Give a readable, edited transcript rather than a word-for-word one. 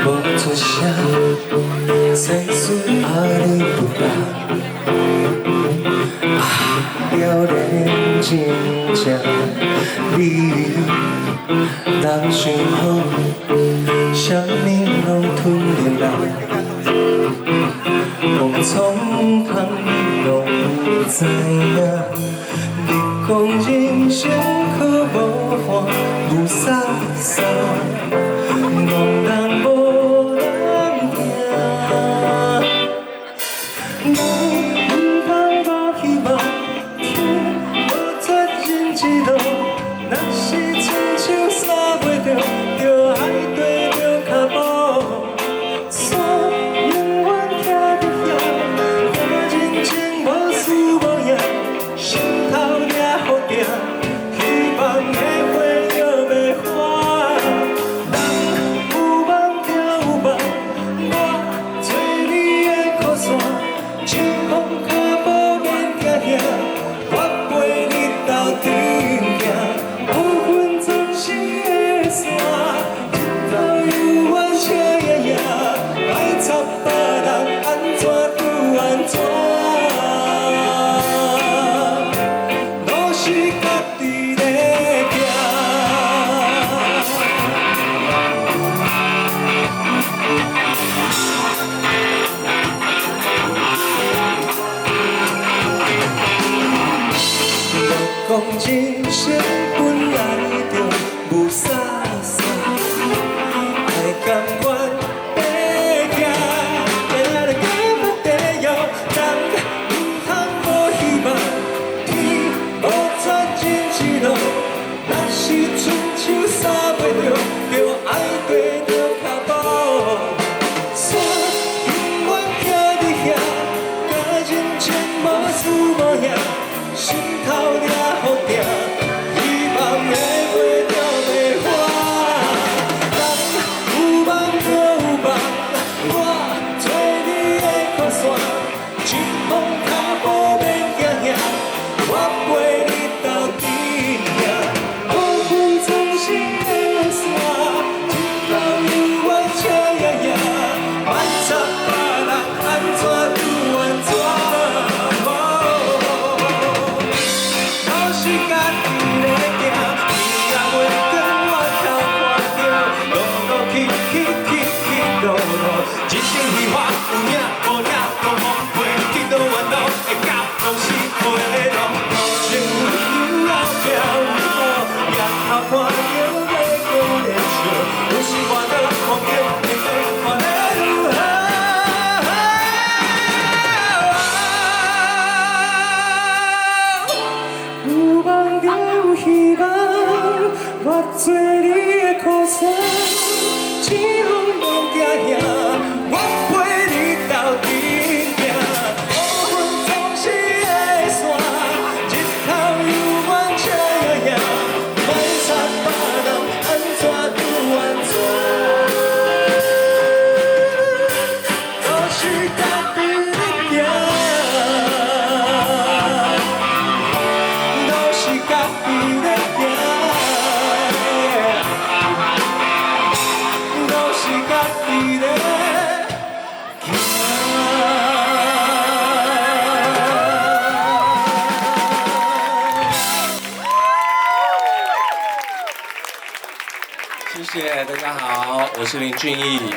无出声，世事阿里不大。了然真正你人想好，啥物拢吞入来，往从空你拢不知影。你讲人生可无伴，有啥啥，戆人无人听。若是亲像三袂着，着爱对着脚步，山永远徛伫遐，我人情无输无赢，心头掠好定，希望的花着袂花。人有梦就有梦，我做你的靠山，一风脚步免惊吓，我陪你到顶行。讲人生本来就无啥啥，爱甘愿白行，行来到不地狱，人唔通无希望，天无绝人之路，若是亲像三袂着，着爱对着脚步，山永远徛伫遐，甲人情无输无赢，心头掠。希望的花着袂花，人有梦就有梦，我做你的靠山，一风脚步免惊吓，我陪你到顶行。乌云总是会散，一路有我车爷爷，莫插别人安怎拄安怎。是家己咧行，伊也袂跟我偷看着，路路去路路，一生戏话有影无影都无陪，去倒弯路会到拢是回路，路前有后壁有路，日后看着要讲连笑，有时看到风景会看得如何？有梦就有希望，我做你的靠山，一风无惊吓，我陪你到顶行。乌云总是会散，日头有我车爷爷，莫插别人安怎拄安怎，都是家己咧行。谢谢大家好，我是林俊逸，